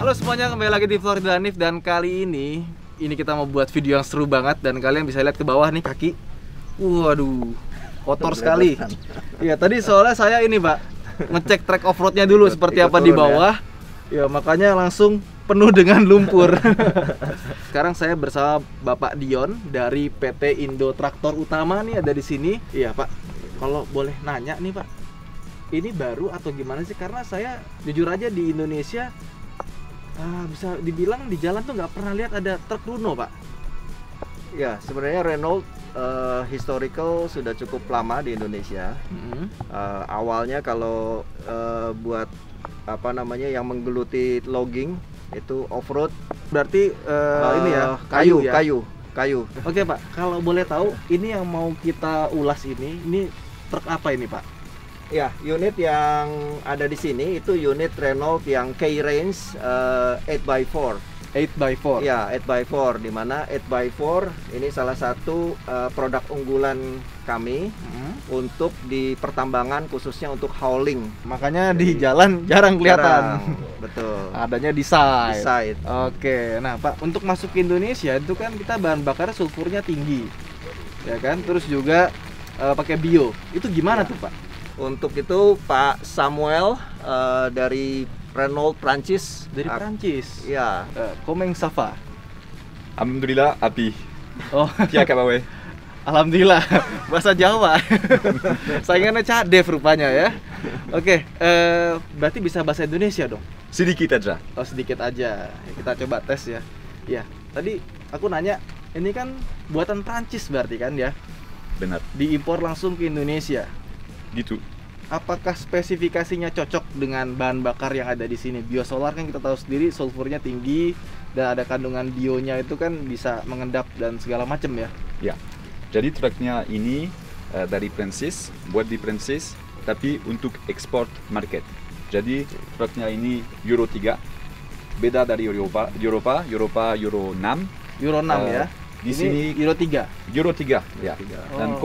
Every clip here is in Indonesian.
Halo semuanya, kembali lagi di Florida Hanif. Dan kali ini kita mau buat video yang seru banget. Dan kalian bisa lihat ke bawah nih kaki. Waduh, kotor sekali. Iya, tadi soalnya saya ini Pak, ngecek track off-roadnya dulu seperti apa di bawah. Ya, makanya langsung penuh dengan lumpur. Sekarang saya bersama Bapak Dion dari PT Indo Traktor Utama nih, ada di sini. Iya Pak, kalau boleh nanya nih Pak, ini baru atau gimana sih? Karena saya jujur aja di Indonesia bisa dibilang di jalan tuh nggak pernah lihat ada truk Runo, Pak. Ya, sebenarnya Renault historical sudah cukup lama di Indonesia. Awalnya kalau buat apa namanya yang menggeluti logging itu off-road, Berarti ini ya kayu. Oke Pak, kalau boleh tahu ini yang mau kita ulas ini truk apa ini Pak? Ya, unit yang ada di sini itu unit Renault yang K-Range 8x4. 8x4. Ya, 8x4, di mana 8x4 ini salah satu produk unggulan kami untuk di pertambangan, khususnya untuk hauling. Makanya di jalan jarang kelihatan. Betul. Adanya di side. Side. Oke, nah Pak, untuk masuk ke Indonesia itu kan kita bahan bakar sulfurnya tinggi, ya kan? Terus juga pakai bio. Itu gimana tuh Pak? Untuk itu Pak Samuel dari Renault Prancis. Dari Prancis. Ya. Comment ça va? Alhamdulillah, api. Oh, Kia kabawe. alhamdulillah. Bahasa Jawa. Saingannya Cadev rupanya ya. Oke, berarti bisa bahasa Indonesia dong? Sedikit aja. Oh, sedikit aja. Kita coba tes ya. Ya, tadi aku nanya, ini kan buatan Prancis berarti kan ya? Benar. Diimpor langsung ke Indonesia. Gitu. Apakah spesifikasinya cocok dengan bahan bakar yang ada di sini? Biosolar kan kita tahu sendiri sulfurnya tinggi dan ada kandungan bionya itu kan bisa mengendap dan segala macam ya. Ya. Jadi truknya ini dari Prancis, buat di Prancis, tapi untuk ekspor market. Jadi truknya ini Euro 3, beda dari Euro 6. Euro 6 ya. Di Ini sini Euro 3. Euro 3, ya. Dan Oh,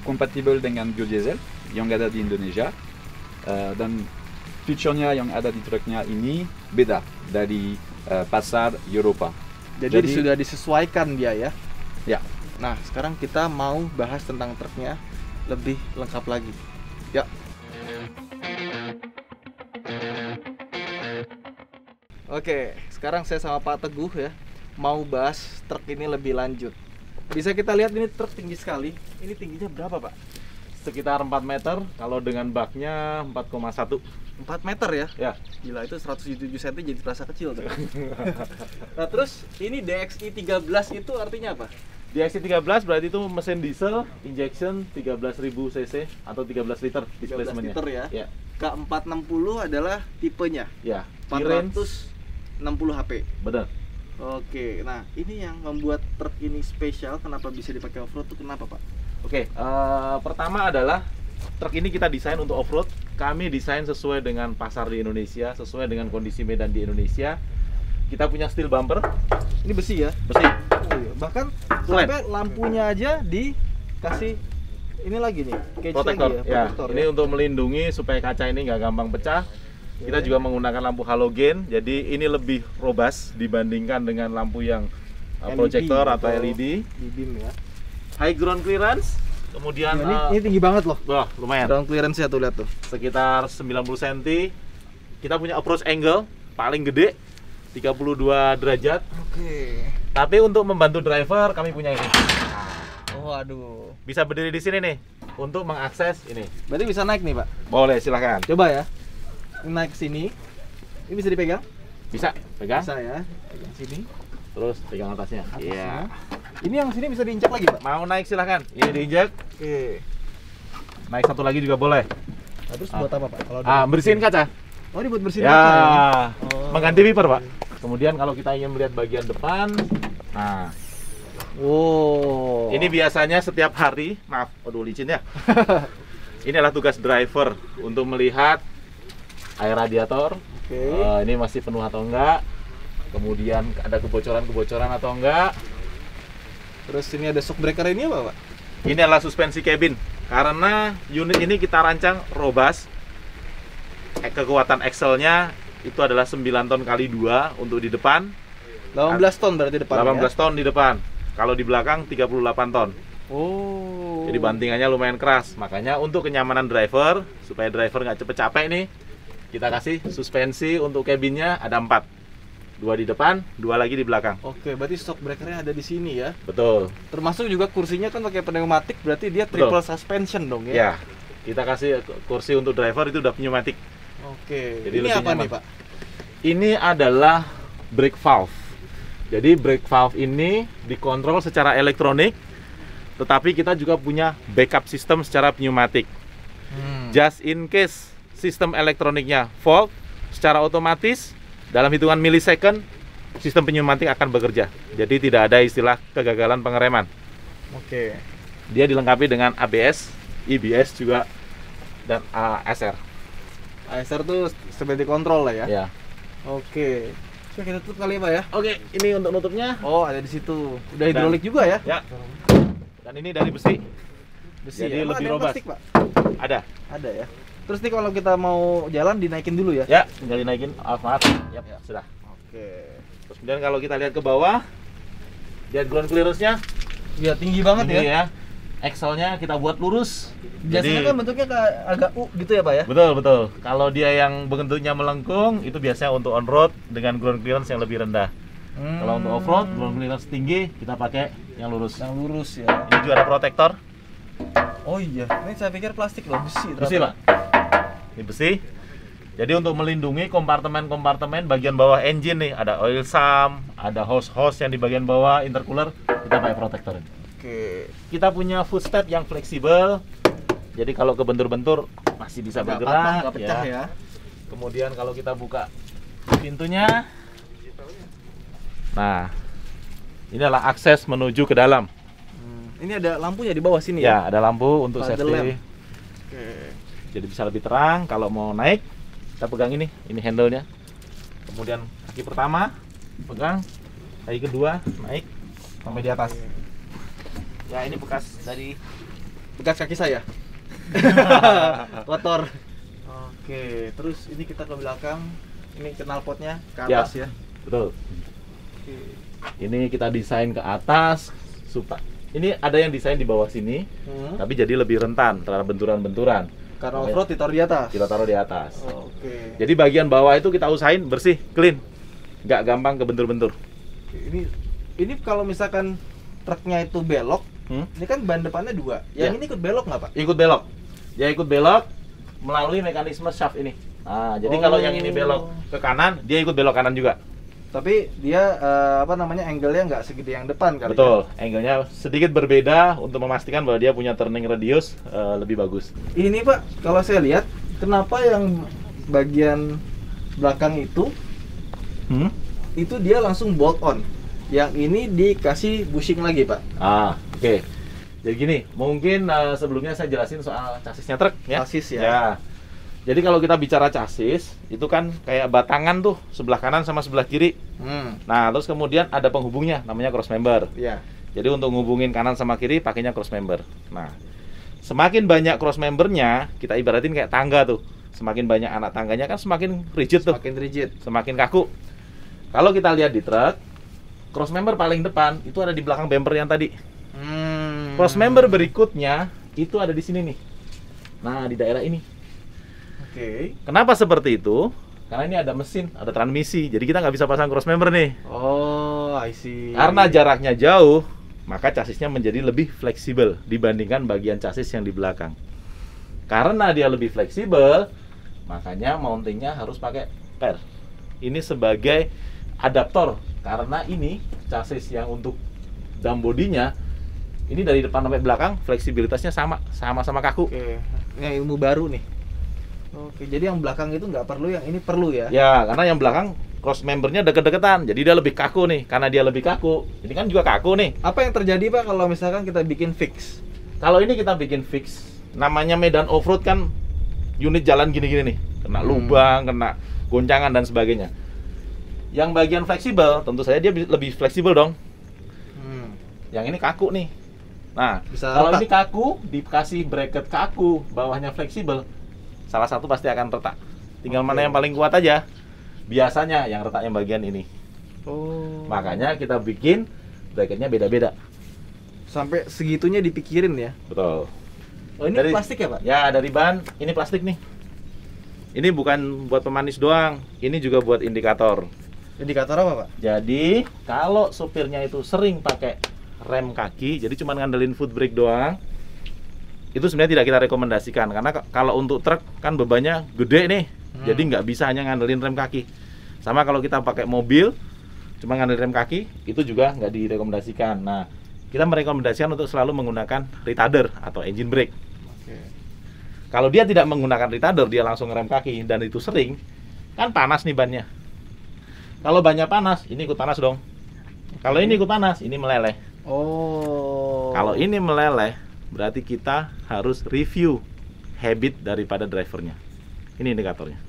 kompatibel dengan biodiesel yang ada di Indonesia. Dan fiturnya yang ada di truknya ini beda dari pasar Eropa. Jadi sudah disesuaikan dia ya. Ya. Nah, sekarang kita mau bahas tentang truknya lebih lengkap lagi. Ya. Oke, sekarang saya sama Pak Teguh ya mau bahas truk ini lebih lanjut. Bisa kita lihat ini truk tinggi sekali. Ini tingginya berapa, Pak? Sekitar 4 meter, kalau dengan baknya 4,1. 4 meter ya? Ya. Gila, itu 177 cm jadi terasa kecil tuh. Nah, terus ini DXi 13 itu artinya apa? DXi 13 berarti itu mesin diesel injection 13.000 cc atau 13 liter 13 displacementnya. liter ya. Ya. K460 adalah tipenya. Ya. Range 460 HP. benar. Oke, nah ini yang membuat truk ini spesial. Kenapa bisa dipakai off-road tuh kenapa Pak? Oke, pertama adalah truk ini kita desain untuk off-road. Kami desain sesuai dengan pasar di Indonesia, sesuai dengan kondisi medan di Indonesia. Kita punya steel bumper, Ini besi ya? besi. Oh, iya. Bahkan Flat. sampai lampunya aja dikasih ini lagi nih, cage Protektor, lagi ya, protektor ini untuk melindungi supaya kaca ini nggak gampang pecah. Kita juga menggunakan lampu halogen, jadi ini lebih robust dibandingkan dengan lampu yang LED proyektor atau LED. di beam ya. High ground clearance, kemudian Ya, ini tinggi banget loh. wah lumayan, Ground clearance ya tuh, lihat tuh. sekitar 90 cm. Kita punya approach angle paling gede 32 derajat. Oke. Tapi untuk membantu driver kami punya ini. Oh, aduh. Bisa berdiri di sini nih untuk mengakses ini. Berarti bisa naik nih, Pak. Boleh, silahkan. Coba ya. Ini naik ke sini. Ini bisa dipegang? Bisa pegang. Bisa ya. Pegang sini. Terus pegang atasnya. Atasnya. Ini yang sini bisa diinjak lagi, Pak. Mau naik silahkan. Ini diinjak. Oke. Naik satu lagi juga boleh. Nah, terus buat apa, Pak? Kalau Bersihin kaca. Oh, ini buat bersihin Ya. kaca ya? Oh. Mengganti wiper, Pak. Kemudian kalau kita ingin melihat bagian depan, nah, Wow. ini biasanya setiap hari, maaf, aduh licin ya. Ini adalah tugas driver untuk melihat air radiator. Oke. Ini masih penuh atau enggak. Kemudian ada kebocoran atau enggak. Terus ini ada shock breaker ini apa, Pak? Ini adalah suspensi cabin. Karena unit ini kita rancang robust. Kekuatan axle-nya itu adalah 9 ton kali 2 untuk di depan, 18 ton berarti depan 18 ton di depan. Kalau di belakang 38 ton. Oh. Jadi bantingannya lumayan keras. Makanya untuk kenyamanan driver, supaya driver nggak cepet capek nih, kita kasih suspensi untuk cabinnya ada 4. 2 di depan, 2 lagi di belakang. Oke, berarti shock breakernya ada di sini ya. Betul. Termasuk juga kursinya kan pakai pneumatik, berarti dia triple suspension dong ya. Ya, kita kasih kursi untuk driver itu udah pneumatik. Oke. Jadi Ini lebih apa nyaman. nih Pak? Ini adalah brake valve. Jadi brake valve ini dikontrol secara elektronik, tetapi kita juga punya backup sistem secara pneumatik. Just in case sistem elektroniknya fault, secara otomatis dalam hitungan milisecond sistem pneumatik akan bekerja. Jadi tidak ada istilah kegagalan pengereman. Oke. Dia dilengkapi dengan ABS, EBS juga, dan ASR. ASR tuh stability control lah ya. Ya. Oke. Coba kita tutup kali ya Pak ya. Oke, ini untuk nutupnya. Oh, ada di situ. Udah hidrolik juga ya? Ya. Dan ini dari besi. Besi Jadi ya? Emang lebih ada yang robust. plastik, Pak? Ada. Ada ya. Terus nih kalau kita mau jalan dinaikin dulu ya? Ya, tinggal dinaikin maaf. Ya, sudah. Oke. Terus kemudian kalau kita lihat ke bawah, lihat ground clearance-nya. Ya tinggi banget Tinggi ya. ya. Axle-nya kita buat lurus. Biasanya kan bentuknya kayak agak U gitu ya Pak ya? Betul, betul. Kalau dia yang bentuknya melengkung, itu biasanya untuk on-road dengan ground clearance yang lebih rendah. Kalau untuk off-road, ground clearance tinggi, kita pakai yang lurus. Yang lurus ya. Ini juga ada protektor. Oh iya, ini saya pikir plastik loh, besi. Besi, ternyata. Pak. Ini besi. Jadi untuk melindungi kompartemen-kompartemen bagian bawah engine nih, ada oil sump, ada hose-hose yang di bagian bawah, intercooler, kita pakai protektor ini. Oke. Kita punya footstep yang fleksibel. Jadi kalau kebentur-bentur masih bisa Nggak bergerak, patah, nggak pecah ya. Kemudian kalau kita buka pintunya, nah, ini adalah akses menuju ke dalam. Ini ada lampunya di bawah sini Ya, ada lampu untuk Paddle safety. lamp. Oke. Jadi bisa lebih terang. Kalau mau naik, kita pegang ini handle-nya. Kemudian kaki pertama pegang, kaki kedua naik sampai di atas. Ya, ini bekas dari Bekas kaki saya. Kotor. Oke, terus ini kita ke belakang. Ini knalpotnya ke Ya. atas ya. betul. Oke. Ini kita desain ke atas supaya ini ada yang desain di bawah sini, tapi jadi lebih rentan terhadap benturan-benturan. Karena off-road ditaruh di atas. Kita taruh di atas. Oke. Jadi bagian bawah itu kita usahain bersih, clean, nggak gampang kebentur-bentur. Ini kalau misalkan truknya itu belok, Hmm? ini kan ban depannya 2. Ya. Yang ini ikut belok nggak Pak? Ikut belok. Dia ikut belok melalui mekanisme shaft ini. Nah, jadi kalau yang ini belok ke kanan, dia ikut belok kanan juga. Tapi dia angle-nya nggak segede yang depan kali. Betul. Angle-nya sedikit berbeda untuk memastikan bahwa dia punya turning radius lebih bagus. Ya. Ini Pak, kalau saya lihat, kenapa yang bagian belakang itu dia langsung bolt on. Yang ini dikasih bushing lagi Pak. Oke. Jadi gini, mungkin sebelumnya saya jelasin soal chassisnya truk ya. Chassis ya. Jadi kalau kita bicara chassis, itu kan kayak batangan tuh, sebelah kanan sama sebelah kiri. Nah, terus kemudian ada penghubungnya, namanya cross member. Ya. Jadi untuk ngubungin kanan sama kiri pakainya cross member. Nah, semakin banyak cross membernya, kita ibaratin kayak tangga tuh. Semakin banyak anak tangganya kan semakin rigid tuh, Makin rigid. semakin kaku. Kalau kita lihat di truk, cross member paling depan itu ada di belakang bumper yang tadi. Cross member berikutnya itu ada di sini nih. Nah, di daerah ini. Oke. Kenapa seperti itu? Karena ini ada mesin, ada transmisi. Jadi kita nggak bisa pasang cross member nih. Oh, I see. Karena jaraknya jauh, maka chassisnya menjadi lebih fleksibel dibandingkan bagian chassis yang di belakang. Karena dia lebih fleksibel, makanya mountingnya harus pakai per. Ini sebagai adaptor. Karena ini chassis yang untuk dam bodinya, ini dari depan sampai belakang fleksibilitasnya sama-sama kaku. Oke. Ini ilmu baru nih. Oke, jadi yang belakang itu nggak perlu, yang ini perlu ya? Ya, karena yang belakang cross membernya deket-deketan, jadi dia lebih kaku nih. Karena dia lebih kaku, ini kan juga kaku nih. Apa yang terjadi Pak kalau misalkan kita bikin fix? Kalau ini kita bikin fix, namanya medan off-road kan unit jalan gini-gini nih, kena lubang, kena goncangan dan sebagainya. Yang bagian fleksibel, tentu saja dia lebih fleksibel dong. Yang ini kaku nih. Nah, Bisa kalau retak. ini kaku, dikasih bracket kaku, bawahnya fleksibel, salah satu pasti akan retak. Tinggal mana yang paling kuat aja. biasanya yang retaknya bagian ini. Oh. Makanya kita bikin bracketnya beda-beda. Sampai segitunya dipikirin ya. Betul. Oh, ini Dari- plastik ya, Pak? Ya, dari bahan ini plastik nih. Ini bukan buat pemanis doang, ini juga buat indikator. Indikator apa, Pak? Jadi, kalau supirnya itu sering pakai rem kaki, jadi cuma ngandelin foot brake doang, itu sebenarnya tidak kita rekomendasikan. Karena kalau untuk truk kan bebannya gede nih, jadi nggak bisa hanya ngandelin rem kaki. Sama kalau kita pakai mobil, cuma ngandelin rem kaki, itu juga nggak direkomendasikan. Nah, kita merekomendasikan untuk selalu menggunakan retarder atau engine brake. Oke. Kalau dia tidak menggunakan retarder, dia langsung ngerem kaki dan itu sering, kan panas nih bannya. Kalau bannya panas, ini ikut panas dong. Kalau ini ikut panas, ini meleleh. Oh. Kalau ini meleleh, berarti kita harus review habit daripada drivernya. Ini indikatornya.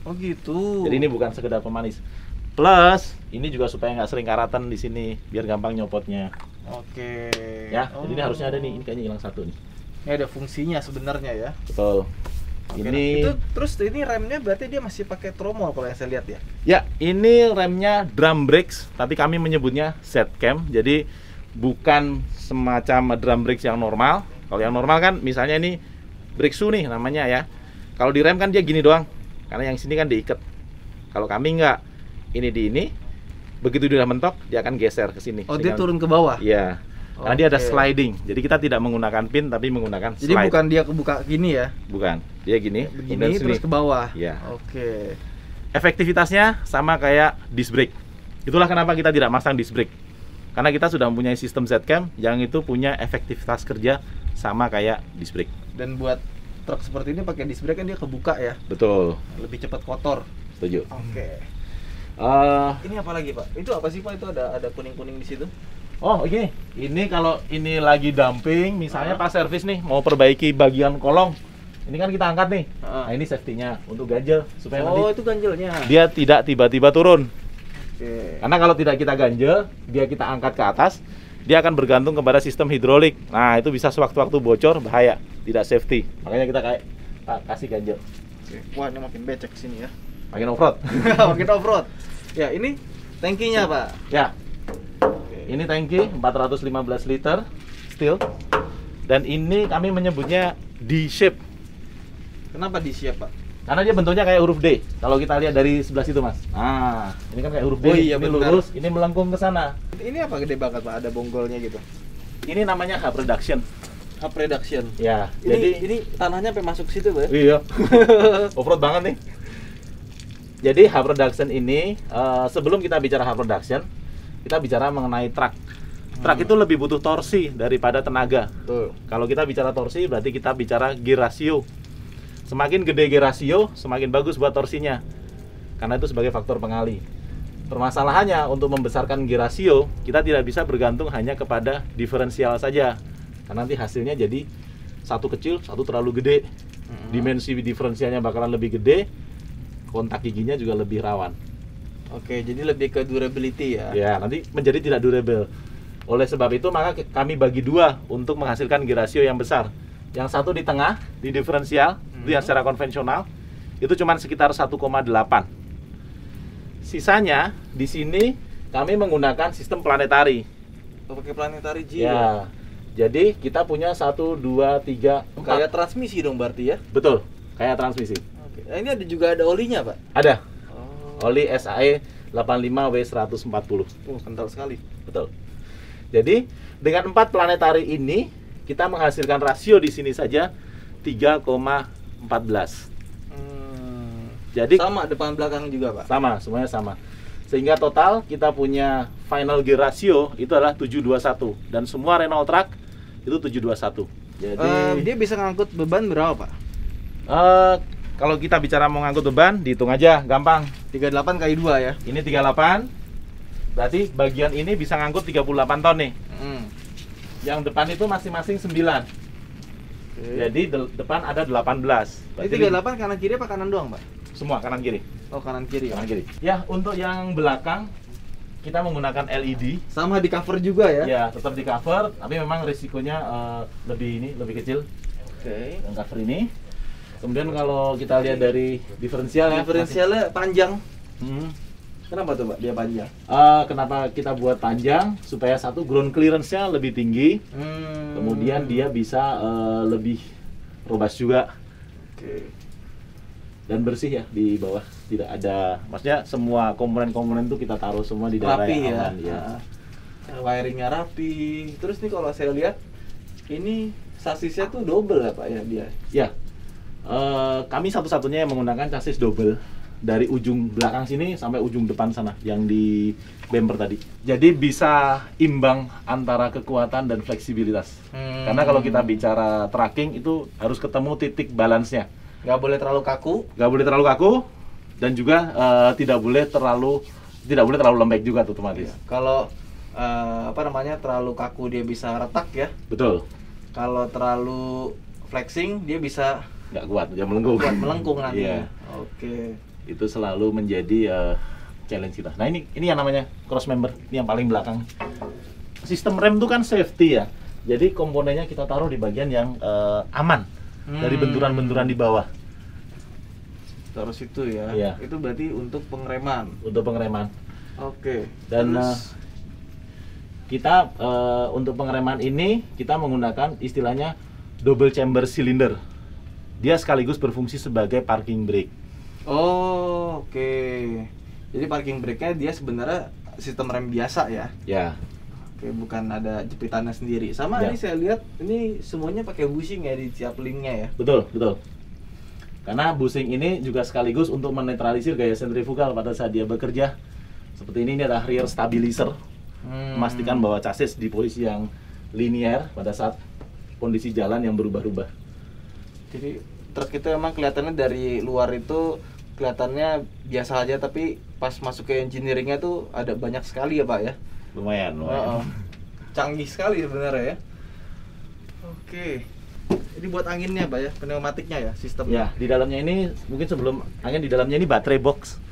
Oh gitu. Jadi ini bukan sekedar pemanis. Plus, ini juga supaya nggak sering karatan di sini, biar gampang nyopotnya. Oke. Ya, Oh. jadi ini harusnya ada nih. Ini kayaknya hilang satu nih. Ini ada fungsinya sebenarnya ya. Betul. Oke, Ini nah, itu terus ini remnya berarti dia masih pakai tromol kalau yang saya lihat ya. Ya, ini remnya drum brakes, tapi kami menyebutnya Z-cam. Jadi bukan semacam drum brakes yang normal. Kalau yang normal kan misalnya ini brake shoe nih namanya ya. Kalau di rem kan dia gini doang. Karena yang sini kan diikat. Kalau kami enggak, ini di ini. Begitu dia udah mentok, dia akan geser ke sini. Oh, dia Sehingga- turun ke bawah. Iya. Karena dia ada Oke. sliding. Jadi kita tidak menggunakan pin tapi menggunakan Jadi slide. bukan dia kebuka gini ya. Bukan. Dia gini, Begini kemudian terus sini. ke bawah. Iya. Oke. Efektivitasnya sama kayak disc brake. Itulah kenapa kita tidak masang disc brake. Karena kita sudah mempunyai sistem Z-cam yang itu punya efektivitas kerja sama kayak disc brake. Dan buat truk seperti ini pakai disc brake kan dia kebuka ya. Betul, Lebih cepat kotor. setuju. Oke. Eh, Ini apa lagi, Pak? Itu apa sih, Pak? Itu ada kuning-kuning di situ. oh ini kalau ini lagi dumping, misalnya pas servis nih mau perbaiki bagian kolong, ini kan kita angkat nih. Ah. Nah ini safety-nya untuk ganjel supaya Oh, nanti itu ganjelnya. dia tidak tiba-tiba turun. Oke. Karena kalau tidak kita ganjel, dia kita angkat ke atas, dia akan bergantung kepada sistem hidrolik. Nah, itu bisa sewaktu-waktu bocor, bahaya, tidak safety. Makanya kita kayak kasih ganjel. Oke. Wah, ini makin becek sini ya. Makin off-road. Makin off-road. Ya, ini tangkinya, Pak. Ya, Oke. ini tangki 415 liter steel. Dan ini kami menyebutnya D-shape. Kenapa di siap, Pak? Karena dia bentuknya kayak huruf D. Kalau kita lihat dari sebelah situ, Mas. Nah, ini kan kayak huruf D. Oh iya, ini benar. lurus, ini melengkung ke sana. Ini apa gede banget, Pak? Ada bonggolnya gitu. Ini namanya hub reduction. Hub reduction. Ya, Ini tanahnya sampai masuk situ, Pak. Iya. Off-road banget nih. Jadi hub reduction ini sebelum kita bicara hub reduction, kita bicara mengenai truk. Truk itu lebih butuh torsi daripada tenaga. Tuh. Kalau kita bicara torsi berarti kita bicara gear ratio. Semakin gede gear ratio, semakin bagus buat torsinya. Karena itu sebagai faktor pengali. Permasalahannya untuk membesarkan gear ratio, kita tidak bisa bergantung hanya kepada diferensial saja. Karena nanti hasilnya jadi satu kecil, satu terlalu gede. Dimensi diferensialnya bakalan lebih gede, kontak giginya juga lebih rawan. Oke, jadi lebih ke durability ya. Ya, nanti menjadi tidak durable. Oleh sebab itu maka kami bagi dua untuk menghasilkan gear ratio yang besar. Yang satu di tengah, di diferensial, itu yang secara konvensional, itu cuma sekitar 1,8. Sisanya di sini kami menggunakan sistem planetari. Oh, pakai planetary G. Ya. Jadi kita punya 1, 2, 3, 4. Kayak transmisi dong berarti ya. Betul, kayak transmisi. Oke. Nah, ini ada juga ada olinya, Pak. Ada Oh. oli SAE 85W140. Kental sekali. Betul. Jadi dengan 4 planetari ini kita menghasilkan rasio di sini saja 3,14. Jadi Sama depan belakang juga, Pak. sama, semuanya sama. Sehingga total kita punya final gear ratio itu adalah 721 dan semua Renault truck itu 721. Jadi Dia bisa ngangkut beban berapa, Pak? kalau kita bicara mau ngangkut beban, dihitung aja, gampang. 38 kali 2 ya. Ini 38. Berarti bagian ini bisa ngangkut 38 ton nih. Yang depan itu masing-masing 9. Jadi depan ada 18. Ini Berarti 38 kanan kiri apa kanan doang, Pak? semua kanan kiri. Oh, kanan kiri ya. Kanan kiri. Ya, untuk yang belakang kita menggunakan LED. Sama di cover juga ya. Ya, tetap di cover, tapi memang risikonya lebih kecil Oke. yang cover ini. Kemudian kalau kita lihat dari diferensial ya, Diferensialnya panjang. Kenapa tuh Pak dia panjang? Kenapa kita buat panjang? Supaya satu ground clearance-nya lebih tinggi, kemudian dia bisa lebih robust juga. Oke. Dan bersih ya di bawah, tidak ada, maksudnya semua komponen-komponen itu kita taruh semua di daerah Rapi yang ya. aman ya. Wiringnya rapi. Terus nih kalau saya lihat ini sasisnya tuh double ya Pak ya dia. Ya, kami satu-satunya yang menggunakan chassis double dari ujung belakang sini sampai ujung depan sana yang di bumper tadi. Jadi bisa imbang antara kekuatan dan fleksibilitas. Karena kalau kita bicara tracking itu harus ketemu titik balance-nya. Nggak boleh terlalu kaku. Nggak boleh terlalu kaku dan juga tidak boleh terlalu lembek juga tuh otomatis. Kalau terlalu kaku dia bisa retak ya. Betul. Kalau terlalu flexing dia bisa Nggak kuat, dia melengkung. kuat melengkung nanti. Iya. Oke. Itu selalu menjadi challenge kita. Nah ini yang namanya cross member, ini yang paling belakang. Sistem rem itu kan safety ya. Jadi komponennya kita taruh di bagian yang aman dari benturan-benturan di bawah. Terus itu ya. Iya. Itu berarti untuk pengereman. Untuk pengereman. Oke. Dan Terus, kita untuk pengereman ini kita menggunakan istilahnya double chamber cylinder. Dia sekaligus berfungsi sebagai parking brake. oh, oke. Jadi parking brake-nya dia sebenarnya sistem rem biasa ya. Ya, Oke, bukan ada jepitannya sendiri. Sama Ya. ini saya lihat ini semuanya pakai bushing ya di tiap linknya ya. betul, betul. Karena bushing ini juga sekaligus untuk menetralisir gaya sentrifugal pada saat dia bekerja. Seperti ini adalah rear stabilizer, memastikan bahwa chassis di posisi yang linear pada saat kondisi jalan yang berubah-ubah. Jadi truk itu emang kelihatannya dari luar itu kelihatannya biasa aja, tapi pas masuk ke engineeringnya tuh ada banyak sekali ya Pak ya. Lumayan. Heeh. Canggih sekali sebenarnya ya. Oke. Ini buat anginnya Pak ya, pneumatiknya ya, sistem. Ya, di dalamnya ini mungkin sebelum angin di dalamnya ini baterai box.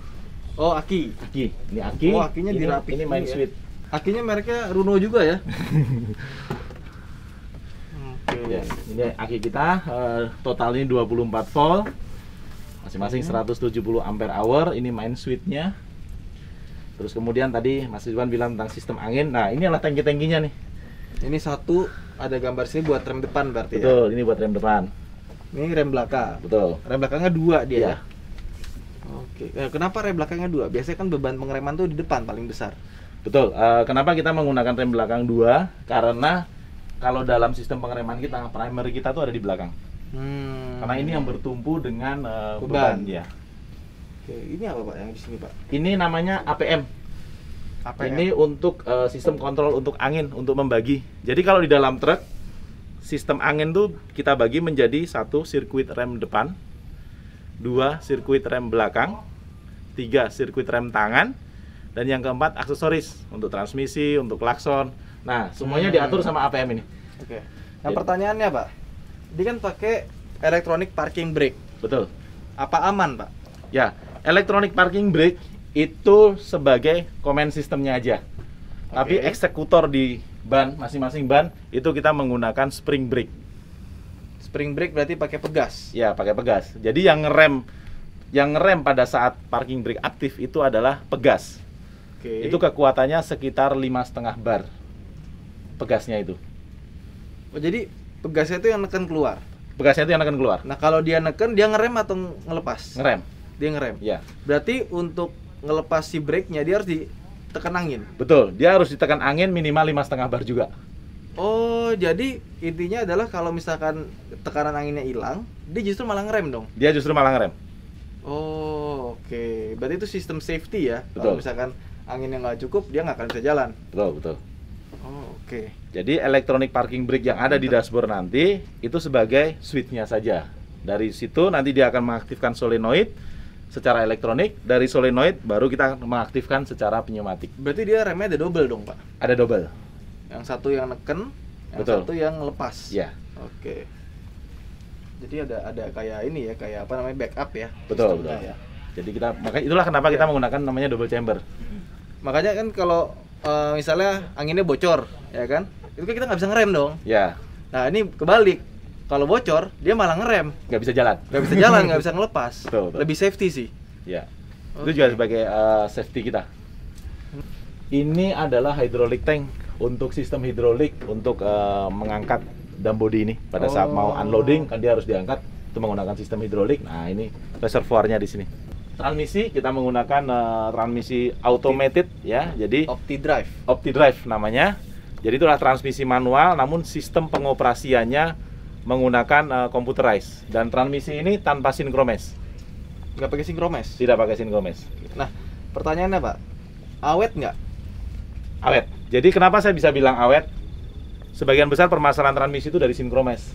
Oh, aki. Aki, ini aki. Oh, akinya ini, dirapiin ini main ya. switch. Akinya mereknya Runo juga ya. Oke. Ya, ini aki kita total ini 24 volt. Masing-masing 170 ampere hour. Ini main switch-nya. Terus kemudian tadi Mas Ridwan bilang tentang sistem angin. Nah, ini adalah tangki-tangkinya nih. Ini satu ada gambar sini buat rem depan berarti ya. Betul, ini buat rem depan. Ini rem belakang. Betul. Rem belakangnya dua dia Iya. ya. Oke. Kenapa rem belakangnya dua? Biasanya kan beban pengereman tuh di depan paling besar. Betul. Kenapa kita menggunakan rem belakang 2? Karena kalau dalam sistem pengereman kita, primary kita tuh ada di belakang. Karena ini yang bertumpu dengan beban. Ya. Oke, ini apa Pak yang di sini Pak? Ini namanya APM. APM. Ini untuk sistem kontrol untuk angin, untuk membagi. Jadi kalau di dalam truk, sistem angin tuh kita bagi menjadi 1 sirkuit rem depan, 2 sirkuit rem belakang, 3 sirkuit rem tangan, dan yang keempat aksesoris untuk transmisi, untuk klakson. Nah, semuanya diatur sama APM ini. Oke. Nah, Ya. pertanyaannya Pak, ini kan pakai electronic parking brake. Betul. Apa aman Pak? Ya, electronic parking brake itu sebagai command sistemnya aja. Tapi Oke. eksekutor di ban, masing-masing ban itu kita menggunakan spring brake. Spring brake berarti pakai pegas. Ya, pakai pegas. Jadi yang ngerem pada saat parking brake aktif itu adalah pegas. Oke. Itu kekuatannya sekitar 5,5 bar. Pegasnya itu. Oh, jadi pegasnya itu yang neken keluar. Pegasnya itu yang akan keluar. Nah, kalau dia neken, dia ngerem atau ngelepas? Ngerem. Dia ngerem. Ya, Berarti untuk ngelepas si brake-nya dia harus ditekan angin. betul. Dia harus ditekan angin minimal 5,5 bar juga. Oh, jadi intinya adalah kalau misalkan tekanan anginnya hilang, dia justru malah ngerem dong. Dia justru malah ngerem. Oh, oke. Berarti itu sistem safety ya. Kalau Betul. misalkan anginnya nggak cukup, dia nggak akan bisa jalan. Betul, betul. Oh, oke. Jadi electronic parking brake yang ada di dashboard nanti itu sebagai switch-nya saja. Dari situ nanti dia akan mengaktifkan solenoid secara elektronik. Dari solenoid baru kita mengaktifkan secara pneumatik. Berarti dia remnya ada double dong, Pak. Ada double. Yang satu yang neken, yang Betul. satu yang lepas. Ya, Oke. Jadi ada kayak ini ya, kayak apa namanya backup ya. betul, sistemnya betul. ya. Jadi makanya itulah kenapa kita menggunakan namanya double chamber. Makanya kan kalau misalnya anginnya bocor, ya kan? Itu kan kita nggak bisa ngerem dong. Ya, Nah, ini kebalik. Kalau bocor, dia malah ngerem. nggak bisa jalan. Nggak bisa jalan, nggak bisa ngelepas. Betul, betul. Lebih safety sih. Ya. Itu juga sebagai safety kita. Ini adalah hydraulic tank untuk sistem hidrolik untuk mengangkat dam body ini. Pada saat mau unloading kan dia harus diangkat, itu menggunakan sistem hidrolik. Nah, ini reservoirnya di sini. Transmisi kita menggunakan transmisi automated ya. Jadi OptiDrive namanya. Jadi itulah transmisi manual, namun sistem pengoperasiannya menggunakan computerized. Dan transmisi ini tanpa sinkromes. Nggak pakai sinkromes? Tidak pakai sinkromes. Nah, pertanyaannya Pak, awet nggak? Awet. Jadi kenapa saya bisa bilang awet? Sebagian besar permasalahan transmisi itu dari sinkromes.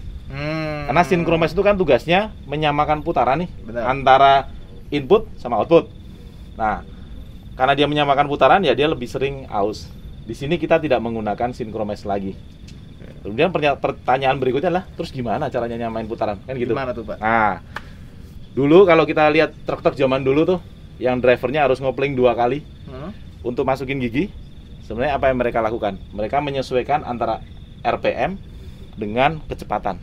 Karena sinkromes itu kan tugasnya menyamakan putaran nih. Benar. Antara input sama output. Nah, karena dia menyamakan putaran ya dia lebih sering aus. Di sini kita tidak menggunakan sinkromes lagi. Kemudian pertanyaan berikutnya adalah, terus gimana caranya nyamain putaran? Kan gitu. Gimana tuh Pak? Nah, dulu kalau kita lihat truk-truk zaman dulu tuh, yang drivernya harus ngopling 2 kali untuk masukin gigi. Sebenarnya apa yang mereka lakukan? Mereka menyesuaikan antara RPM dengan kecepatan.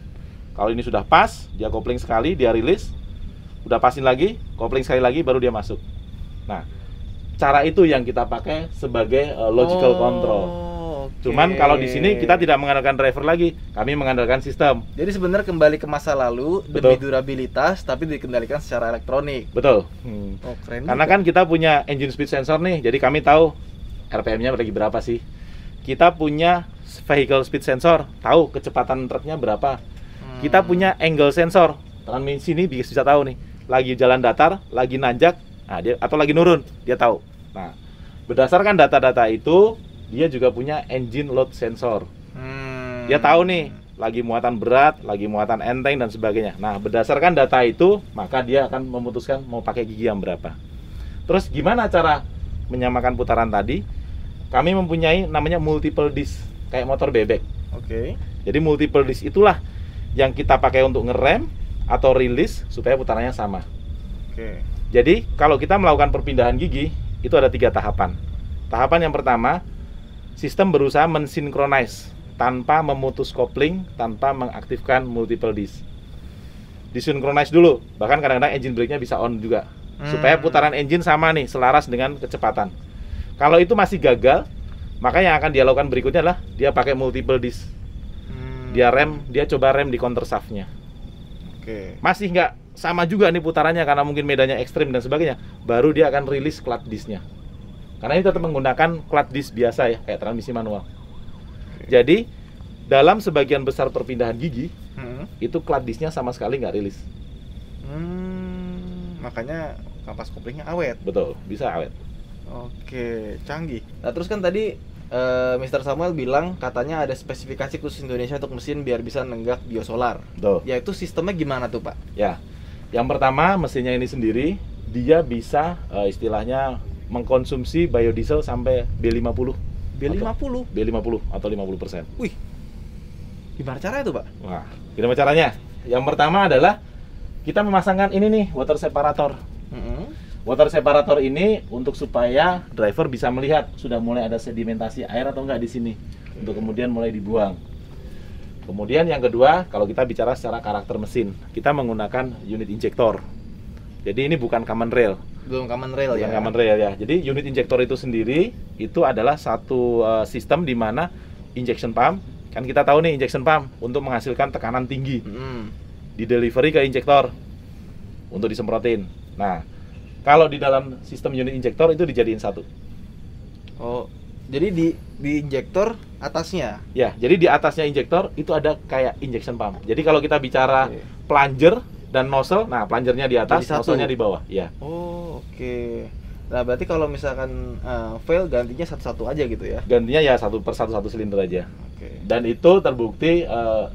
Kalau ini sudah pas, dia kopling sekali, dia rilis. Udah pasin lagi, kopling sekali lagi, baru dia masuk. Nah, cara itu yang kita pakai sebagai logical control. Cuman kalau di sini kita tidak mengandalkan driver lagi, kami mengandalkan sistem. Jadi sebenarnya kembali ke masa lalu demi durabilitas, tapi dikendalikan secara elektronik. Betul. Oh, keren. Karena kan kita punya engine speed sensor nih, jadi kami tahu RPM-nya lagi berapa sih. Kita punya vehicle speed sensor, tahu kecepatan truknya berapa. Kita punya angle sensor, transmisi ini bisa tahu nih, lagi jalan datar, lagi nanjak, nah dia atau lagi nurun, dia tahu. Nah, berdasarkan data-data itu, dia juga punya engine load sensor. Dia tahu nih, lagi muatan berat, lagi muatan enteng dan sebagainya. Nah, berdasarkan data itu, maka dia akan memutuskan mau pakai gigi yang berapa. Terus gimana cara menyamakan putaran tadi? Kami mempunyai namanya multiple disc, kayak motor bebek. Oke. Jadi multiple disc itulah yang kita pakai untuk ngerem atau rilis supaya putarannya sama. Oke. Jadi kalau kita melakukan perpindahan gigi, itu ada 3 tahapan. Tahapan yang pertama, sistem berusaha mensinkronize tanpa memutus kopling, tanpa mengaktifkan multiple disc. Disinkronize dulu, bahkan kadang-kadang engine brake-nya bisa on juga, supaya putaran engine sama nih, selaras dengan kecepatan. Kalau itu masih gagal, maka yang akan dia lakukan berikutnya adalah dia pakai multiple disc. Dia coba rem di counter shaft-nya. Oke. Masih nggak sama juga nih putarannya karena mungkin medannya ekstrim dan sebagainya, baru dia akan rilis clutch disc-nya. Karena ini tetap menggunakan clutch disc biasa ya, kayak transmisi manual. Jadi dalam sebagian besar perpindahan gigi, itu clutch disc-nya sama sekali nggak rilis. Makanya kampas koplingnya awet. Betul, bisa awet. Oke, canggih. Nah, terus kan tadi Mr. Samuel bilang katanya ada spesifikasi khusus Indonesia untuk mesin biar bisa nenggak biosolar. Betul. Ya, itu sistemnya gimana tuh, Pak? Ya, yang pertama mesinnya ini sendiri dia bisa istilahnya mengkonsumsi biodiesel sampai B50. B50 atau 50%. Wih, gimana caranya tuh, Pak? Wah, gimana caranya? Yang pertama adalah kita memasangkan ini nih, water separator. Water separator ini untuk supaya driver bisa melihat sudah mulai ada sedimentasi air atau enggak di sini, untuk kemudian mulai dibuang. Kemudian yang kedua, kalau kita bicara secara karakter mesin, kita menggunakan unit injektor. Jadi ini bukan common rail. Belum common rail ya. Bukan common rail ya. Jadi unit injektor itu sendiri itu adalah satu sistem di mana injection pump, kan kita tahu nih injection pump untuk menghasilkan tekanan tinggi. Di delivery ke injektor untuk disemprotin. Nah, kalau di dalam sistem unit injektor itu dijadiin satu. Oh, jadi di injektor atasnya? Ya, jadi di atasnya injektor itu ada kayak injection pump. Jadi kalau kita bicara plunger dan nozzle, nah plungernya di atas, nozzle-nya di bawah. Ya. Oh, oke. Nah, berarti kalau misalkan fail gantinya satu-satu aja gitu ya? Gantinya ya satu silinder aja. Oke. Dan itu terbukti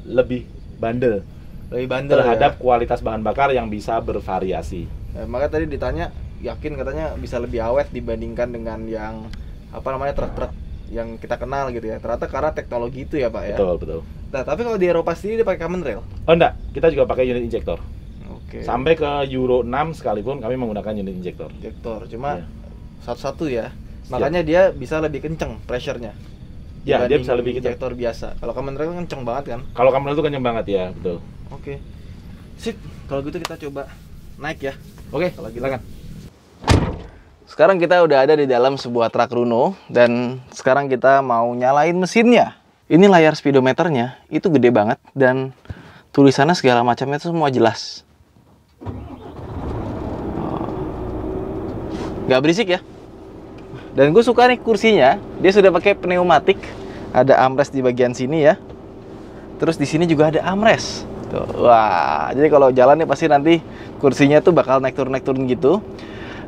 lebih bandel. Terhadap kualitas bahan bakar yang bisa bervariasi. Maka tadi ditanya, yakin katanya bisa lebih awet dibandingkan dengan yang truk-truk yang kita kenal gitu ya. Ternyata karena teknologi itu ya, Pak ya. Betul. Nah, tapi kalau di Eropa sendiri dia pakai common rail? Oh enggak, kita juga pakai unit injektor. Oke. Sampai ke Euro 6 sekalipun kami menggunakan unit injektor. Cuma satu-satu ya. Makanya dia bisa lebih kenceng pressure-nya. Ya, dia bisa lebih kenceng. Injektor biasa. Kalau common rail kan kenceng banget kan? Kalau common rail itu kenceng banget ya, betul. Oke. Sip, kalau gitu kita coba naik ya. Oke, silakan. sekarang kita udah ada di dalam sebuah truk Runo dan sekarang kita mau nyalain mesinnya. Ini layar speedometernya itu gede banget dan tulisannya segala macamnya itu semua jelas. Gak berisik ya. Dan gue suka nih kursinya, dia sudah pakai pneumatik, ada armrest di bagian sini ya. Terus di sini juga ada armrest. Tuh, wah, jadi kalau jalan nih pasti nanti kursinya tuh bakal naik turun gitu.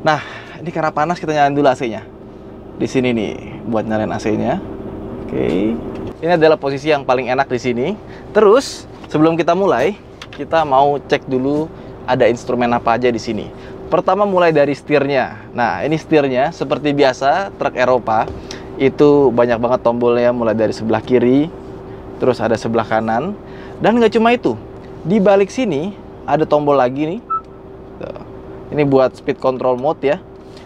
Nah, ini karena panas kita nyalain dulu AC-nya. Di sini nih buat nyalain AC-nya. Oke. Ini adalah posisi yang paling enak di sini. Terus sebelum kita mulai, kita mau cek dulu ada instrumen apa aja di sini. Pertama mulai dari setirnya. Nah, ini setirnya seperti biasa truk Eropa itu banyak banget tombolnya, mulai dari sebelah kiri, terus ada sebelah kanan. Dan nggak cuma itu, di balik sini ada tombol lagi nih. Tuh. Ini buat speed control mode ya.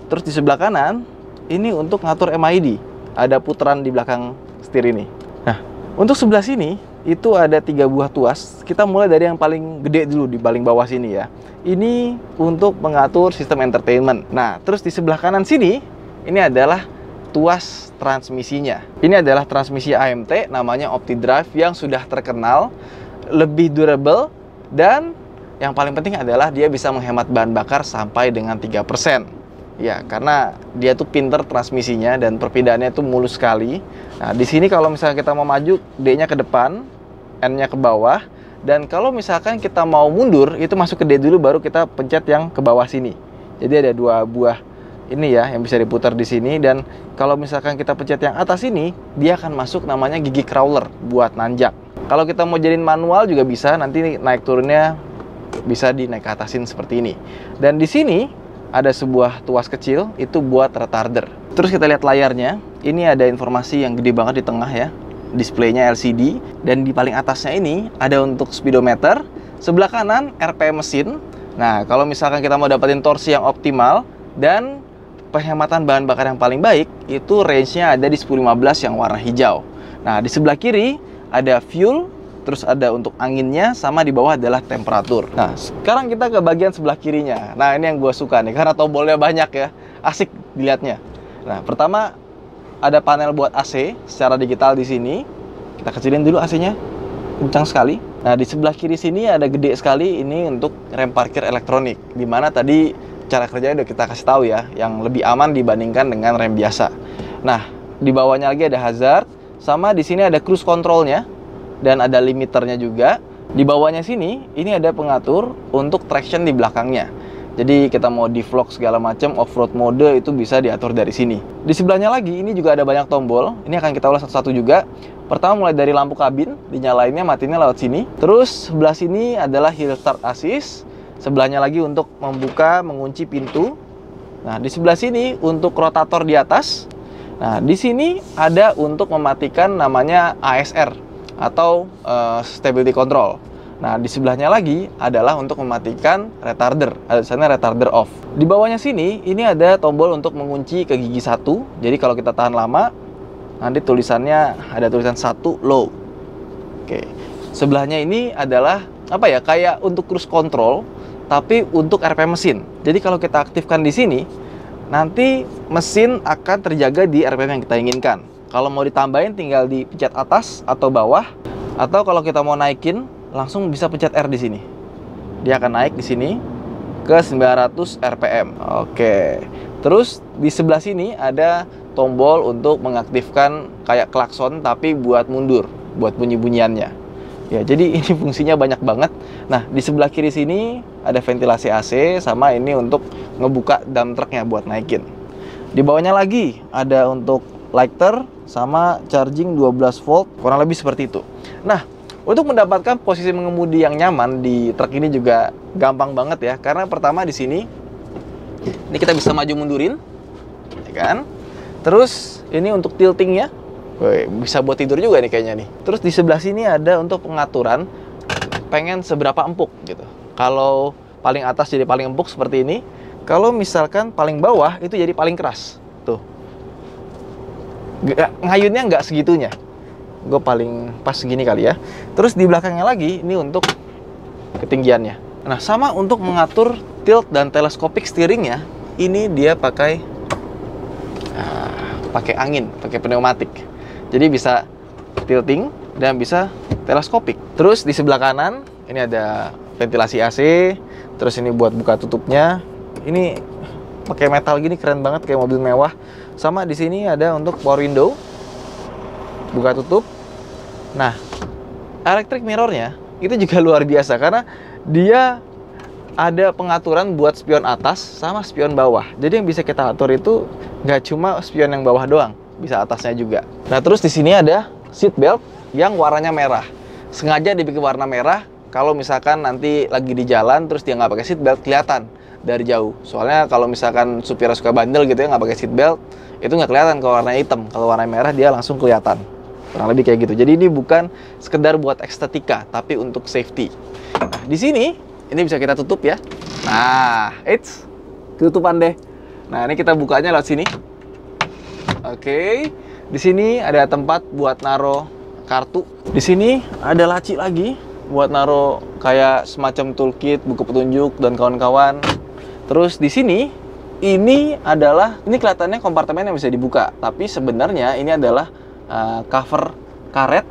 Terus di sebelah kanan ini untuk ngatur MID. Ada putaran di belakang setir ini. Nah, untuk sebelah sini itu ada 3 buah tuas. Kita mulai dari yang paling gede dulu di paling bawah sini ya. Ini untuk mengatur sistem entertainment. Nah, terus di sebelah kanan sini ini adalah tuas transmisinya. Ini adalah transmisi AMT namanya OptiDrive yang sudah terkenal, lebih durable, dan yang paling penting adalah dia bisa menghemat bahan bakar sampai dengan 3%. Ya, karena dia tuh pinter transmisinya dan perpindahannya tuh mulus sekali. Nah, di sini kalau misalnya kita mau maju, D-nya ke depan, N-nya ke bawah, dan kalau misalkan kita mau mundur, itu masuk ke D dulu baru kita pencet yang ke bawah sini. Jadi ada 2 buah ini ya yang bisa diputar di sini, dan kalau misalkan kita pencet yang atas ini, dia akan masuk namanya gigi crawler buat nanjak. Kalau kita mau jadiin manual juga bisa, nanti naik turunnya bisa dinaik ke atasin seperti ini. Dan di sini ada sebuah tuas kecil, itu buat retarder. Terus kita lihat layarnya, ini ada informasi yang gede banget di tengah ya. Displaynya LCD, dan di paling atasnya ini ada untuk speedometer. Sebelah kanan RPM mesin. Nah, kalau misalkan kita mau dapetin torsi yang optimal dan penghematan bahan bakar yang paling baik, itu range-nya ada di 1015 yang warna hijau. Nah, di sebelah kiri ada fuel, terus ada untuk anginnya, sama di bawah adalah temperatur. Nah, sekarang kita ke bagian sebelah kirinya. Nah, ini yang gue suka nih, karena tombolnya banyak ya, asik dilihatnya. Nah, pertama ada panel buat AC secara digital di sini. Kita kecilin dulu AC-nya, kencang sekali. Nah, di sebelah kiri sini ada gede sekali, ini untuk rem parkir elektronik. Dimana tadi cara kerjanya udah kita kasih tahu ya, yang lebih aman dibandingkan dengan rem biasa. Nah, di bawahnya lagi ada hazard, sama di sini ada cruise controlnya. Dan ada limiternya juga. Di bawahnya sini, ini ada pengatur untuk traction di belakangnya. Jadi kita mau di-vlog segala macam, off-road mode itu bisa diatur dari sini. Di sebelahnya lagi, ini juga ada banyak tombol. Ini akan kita ulas satu-satu juga. Pertama mulai dari lampu kabin, dinyalainnya, matinya lewat sini. Terus sebelah sini adalah hill start assist. Sebelahnya lagi untuk membuka, mengunci pintu. Nah, di sebelah sini untuk rotator di atas. Nah, di sini ada untuk mematikan namanya ASR atau stability control. Nah, di sebelahnya lagi adalah untuk mematikan retarder. Ada sana retarder off. Di bawahnya sini ini ada tombol untuk mengunci ke gigi 1. Jadi kalau kita tahan lama, nanti tulisannya ada tulisan 1 low. Oke. Sebelahnya ini adalah apa ya? Kayak untuk cruise control tapi untuk RPM mesin. Jadi kalau kita aktifkan di sini, nanti mesin akan terjaga di RPM yang kita inginkan. Kalau mau ditambahin tinggal dipencet atas atau bawah, atau kalau kita mau naikin langsung bisa pencet R di sini. Dia akan naik di sini ke 900 RPM. Oke. Terus di sebelah sini ada tombol untuk mengaktifkan kayak klakson tapi buat mundur, buat bunyi-bunyiannya. Ya, jadi ini fungsinya banyak banget. Nah, di sebelah kiri sini ada ventilasi AC sama ini untuk ngebuka dump truknya buat naikin. Di bawahnya lagi ada untuk lighter sama charging 12 volt, kurang lebih seperti itu. Nah, untuk mendapatkan posisi mengemudi yang nyaman di truk ini juga gampang banget ya. Karena pertama di sini ini kita bisa maju mundurin, ya kan? Terus ini untuk tiltingnya, bisa buat tidur juga nih kayaknya nih. Terus di sebelah sini ada untuk pengaturan pengen seberapa empuk gitu. Kalau paling atas jadi paling empuk seperti ini. Kalau misalkan paling bawah itu jadi paling keras. Tuh. Ngayunnya nggak segitunya. Gue paling pas segini kali ya. Terus di belakangnya lagi ini untuk ketinggiannya. Nah, sama untuk mengatur tilt dan teleskopik steeringnya, ini dia pakai pakai angin, pakai pneumatik. Jadi bisa tilting dan bisa teleskopik. Terus di sebelah kanan ini ada ventilasi AC, terus ini buat buka tutupnya. Ini pakai metal gini keren banget kayak mobil mewah. Sama di sini ada untuk power window, buka tutup. Nah, electric mirrornya itu juga luar biasa karena dia ada pengaturan buat spion atas sama spion bawah. Jadi yang bisa kita atur itu nggak cuma spion yang bawah doang, bisa atasnya juga. Nah, terus di sini ada seat belt yang warnanya merah. Sengaja dibikin warna merah kalau misalkan nanti lagi di jalan terus dia nggak pakai seat belt kelihatan dari jauh. Soalnya kalau misalkan supirnya suka bandel gitu ya nggak pakai seat belt, itu nggak kelihatan kalau warna hitam. Kalau warna merah dia langsung kelihatan. Kurang lebih kayak gitu. Jadi ini bukan sekedar buat estetika, tapi untuk safety. Nah, di sini ini bisa kita tutup ya. Nah, tutupan deh. Nah, ini kita bukanya lewat sini. Oke. Di sini ada tempat buat naro kartu. Di sini ada laci lagi buat naro kayak semacam toolkit, buku petunjuk dan kawan-kawan. Terus di sini ini kelihatannya kompartemen yang bisa dibuka, tapi sebenarnya ini adalah cover karet,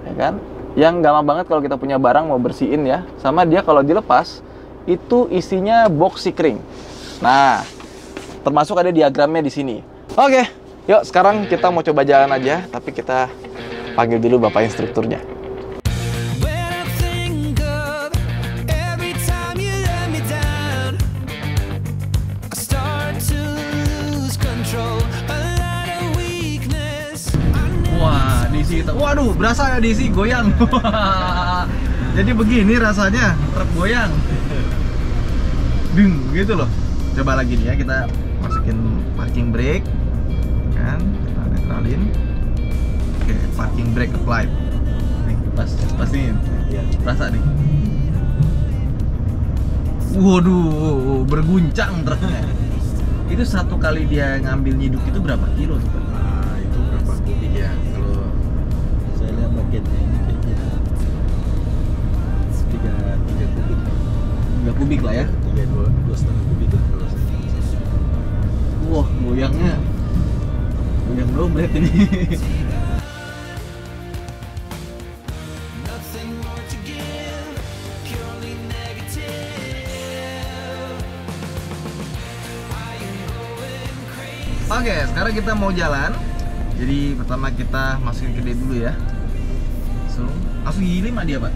ya kan? Yang gampang banget kalau kita punya barang mau bersihin ya. Sama dia kalau dilepas itu isinya box sikring. Nah, termasuk ada diagramnya di sini. Oke, yuk sekarang kita mau coba jalan aja, tapi kita panggil dulu bapak instrukturnya. Wah, DC kita. Waduh, berasa ya DC goyang. Jadi begini rasanya truk goyang. Ding, gitu loh. Coba lagi nih ya, kita masukin parking brake. Kan, kita netralin. Oke, parking brake applied. Nih, pastiin. Ya, berasa nih. Waduh, berguncang truknya. Itu satu kali dia ngambil nyiduk itu berapa kilo tuh, Pak? Itu berapa kubik ya? Kalau saya lihat paketnya ini kayak gitu 3 kubik. 3 kubik lah ya? 2,5 kubik lah kalau saya. Wah, goyang dompet ini. Oke, sekarang kita mau jalan. Jadi pertama kita masukin ke D dulu ya. Langsung gigi 5 dia, Pak.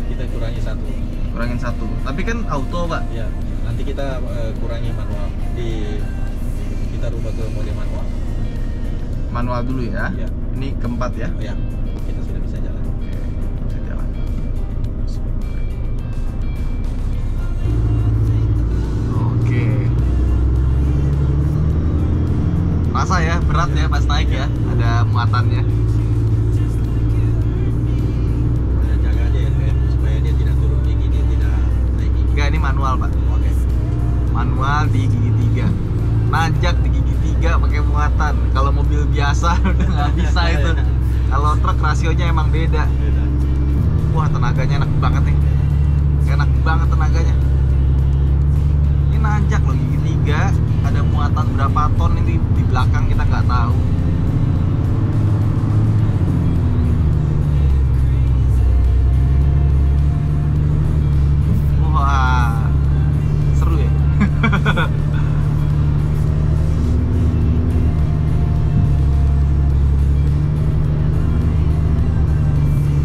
Kita kurangi 1. Kurangin 1. Tapi kan auto, Pak. Ya, nanti kita kurangi manual. Kita rubah ke mode manual. Manual dulu ya. Ya. Ini keempat ya. Ya, kita sudah bisa jalan. Oke, bisa jalan. Oke. Rasa ya, berat ya pas naik ya. Ada muatannya. Jaga aja ya, supaya dia tidak turun gigi, dia tidak naik gigi. Enggak, ini manual, Pak. Oke. Manual di gigi 3. Nanjak di gigi 3 pakai muatan. Kalau mobil biasa udah nggak bisa itu. Kalau truk rasionya emang beda. Wah, tenaganya enak banget nih. Enak banget tenaganya. Ini nanjak loh gigi 3. Ada muatan berapa ton ini di belakang kita nggak tahu. Wah, seru ya.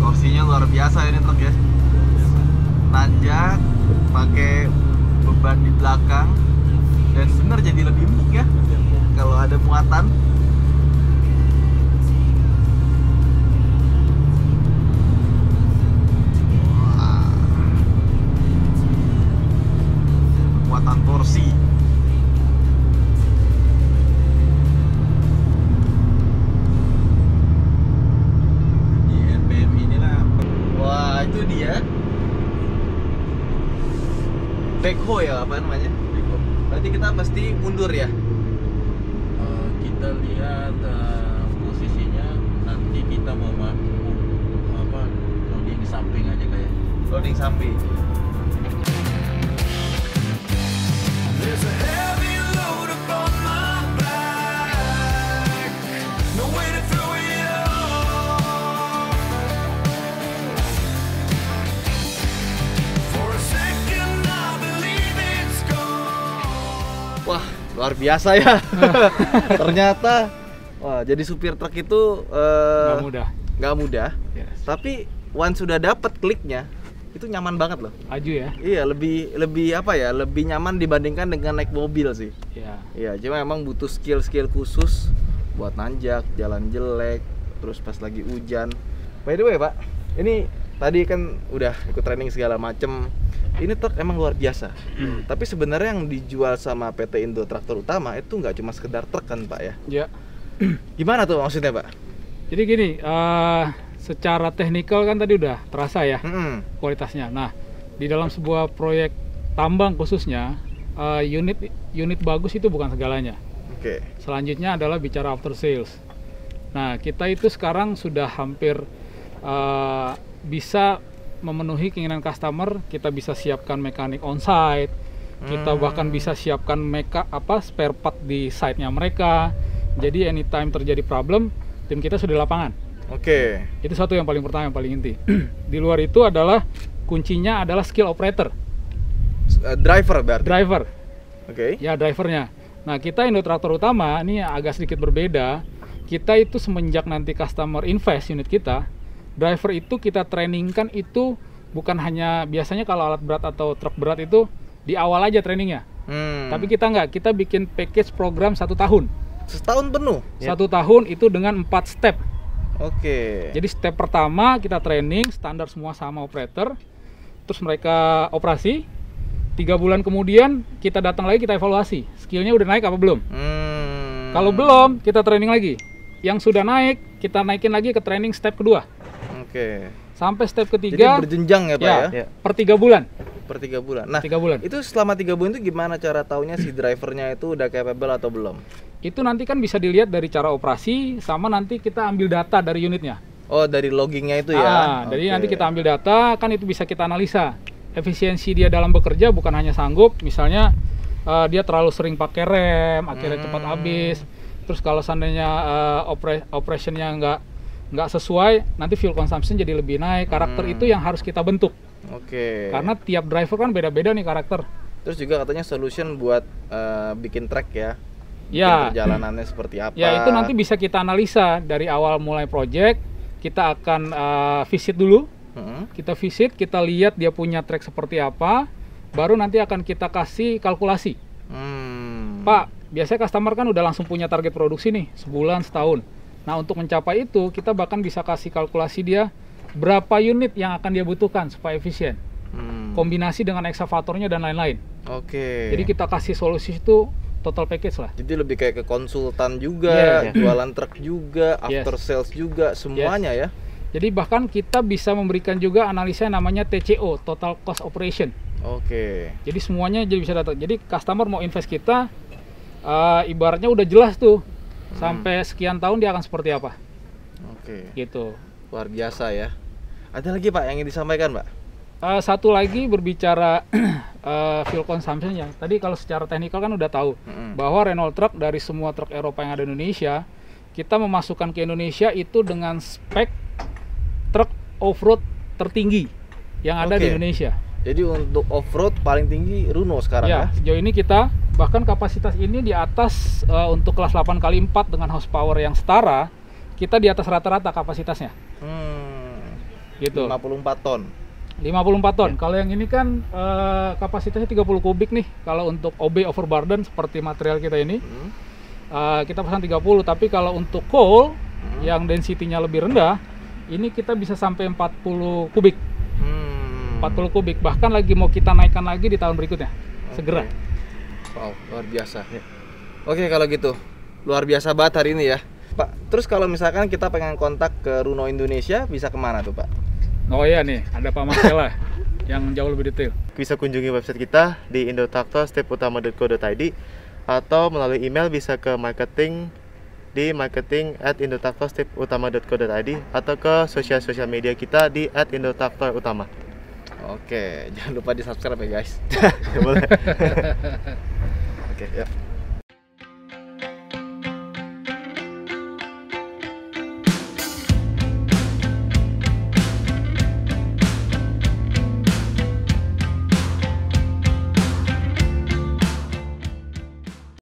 Kursinya luar biasa ini truk ya. Nanjak, pakai beban di belakang, dan bener jadi lebih empuk ya kalau ada muatan. Wah. Muatan torsi. Di RPM inilah. Wah, itu dia. Backhoe ya, apa namanya? Berarti kita mesti mundur ya? Kita lihat posisinya, nanti kita mau loading di samping aja kayak. Loading samping. luar biasa ya. Ternyata wah, jadi supir truk itu Nggak mudah. nggak mudah. Yes. Tapi once sudah dapat kliknya, itu nyaman banget loh. Aju ya. Iya, lebih apa ya? Lebih nyaman dibandingkan dengan naik mobil sih. Ya. Iya, cuma emang butuh skill-skill khusus buat nanjak, jalan jelek, terus pas lagi hujan. By the way, Pak, ini tadi kan udah ikut training segala macem. Ini truk emang luar biasa. Tapi sebenarnya yang dijual sama PT Indo Traktor Utama itu nggak cuma sekedar truk kan, Pak ya? Ya. Gimana tuh maksudnya, Pak? Jadi gini, secara teknikal kan tadi udah terasa ya kualitasnya. Nah, di dalam sebuah proyek tambang khususnya, unit bagus itu bukan segalanya. Oke. Selanjutnya adalah bicara after sales. Nah, kita itu sekarang sudah hampir bisa memenuhi keinginan customer. Kita bisa siapkan mekanik on-site, kita bahkan bisa siapkan spare part di site-nya mereka. Jadi anytime terjadi problem, tim kita sudah di lapangan. Oke. Itu satu yang paling pertama, yang paling inti. Di luar itu adalah kuncinya adalah skill operator, Driver berarti. driver. Oke. Ya, drivernya. Nah, kita Indo Traktor Utama ini agak sedikit berbeda. Kita itu semenjak nanti customer invest unit kita, driver itu kita trainingkan itu bukan hanya biasanya kalau alat berat atau truk berat itu di awal aja trainingnya. Tapi kita nggak, kita bikin package program 1 tahun. Setahun penuh. 1 tahun itu dengan 4 step. Oke. Jadi step pertama kita training, standar semua sama operator. Terus mereka operasi. 3 bulan kemudian kita datang lagi, kita evaluasi. Skillnya udah naik apa belum? Kalau belum, kita training lagi. Yang sudah naik, kita naikin lagi ke training step kedua. Oke. Sampai step Jadi ketiga, berjenjang ya, Pak ya? per 3 bulan. Per 3 bulan. Nah, 3 bulan. itu selama 3 bulan itu gimana cara taunya si drivernya itu udah capable atau belum? Itu nanti kan bisa dilihat dari cara operasi, sama nanti kita ambil data dari unitnya. Oh, dari loggingnya itu ya? Jadi Oke. nanti kita ambil data, kan itu bisa kita analisa. Efisiensi dia dalam bekerja bukan hanya sanggup, misalnya dia terlalu sering pakai rem, akhirnya cepat habis. Terus kalau seandainya operationnya nggak sesuai, nanti fuel consumption jadi lebih naik. Karakter itu yang harus kita bentuk. Oke. Karena tiap driver kan beda-beda nih karakter. Terus juga katanya solution buat bikin track ya? Ya. Perjalanannya seperti apa? Ya, itu nanti bisa kita analisa dari awal mulai project. Kita akan visit dulu. Kita visit, kita lihat dia punya track seperti apa. Baru nanti akan kita kasih kalkulasi. Pak, biasanya customer kan udah langsung punya target produksi nih, sebulan, setahun. Nah, untuk mencapai itu, kita bahkan bisa kasih kalkulasi dia berapa unit yang akan dia butuhkan supaya efisien. Kombinasi dengan excavatornya dan lain-lain. Oke. Jadi kita kasih solusi itu total package lah. Jadi lebih kayak ke konsultan juga, Yeah. jualan truk juga, Yes. after sales juga, semuanya ya. Jadi bahkan kita bisa memberikan juga analisa yang namanya TCO, Total Cost Operation. Oke. Jadi semuanya jadi bisa datang. Jadi customer mau invest kita, ibaratnya udah jelas tuh. Sampai sekian tahun dia akan seperti apa. Oke. Gitu. Luar biasa ya. Ada lagi Pak yang ingin disampaikan, Pak? Satu lagi berbicara fuel consumption ya. Tadi kalau secara teknikal kan udah tahu bahwa Renault Truck dari semua truk Eropa yang ada di Indonesia, kita memasukkan ke Indonesia itu dengan spek truk off-road tertinggi yang ada di Oke. Indonesia. Jadi untuk off-road paling tinggi Runo sekarang ya? Ya, sejauh ini kita bahkan kapasitas ini di atas untuk kelas 8x4 dengan horsepower yang setara, kita di atas rata-rata kapasitasnya. Gitu. 54 ton. 54 ton. Kalau yang ini kan kapasitasnya 30 kubik nih. Kalau untuk OB overburden seperti material kita ini, kita pasang 30. Tapi kalau untuk coal yang density-nya lebih rendah, ini kita bisa sampai 40 kubik. 40 kubik. Bahkan lagi mau kita naikkan lagi di tahun berikutnya. Segera. Wow, luar biasa. Oke, kalau gitu. Luar biasa banget hari ini ya. Pak, terus kalau misalkan kita pengen kontak ke Runo Indonesia, bisa kemana tuh Pak? Oh iya nih, ada Pak Marcella yang jauh lebih detail. Bisa kunjungi website kita di indotraktor.steputama.co.id atau melalui email bisa ke marketing di marketing@indotraktor.steputama.co.id atau ke sosial media kita di @indotraktorutama. Oke, jangan lupa di subscribe ya guys. Boleh. Oke, ya.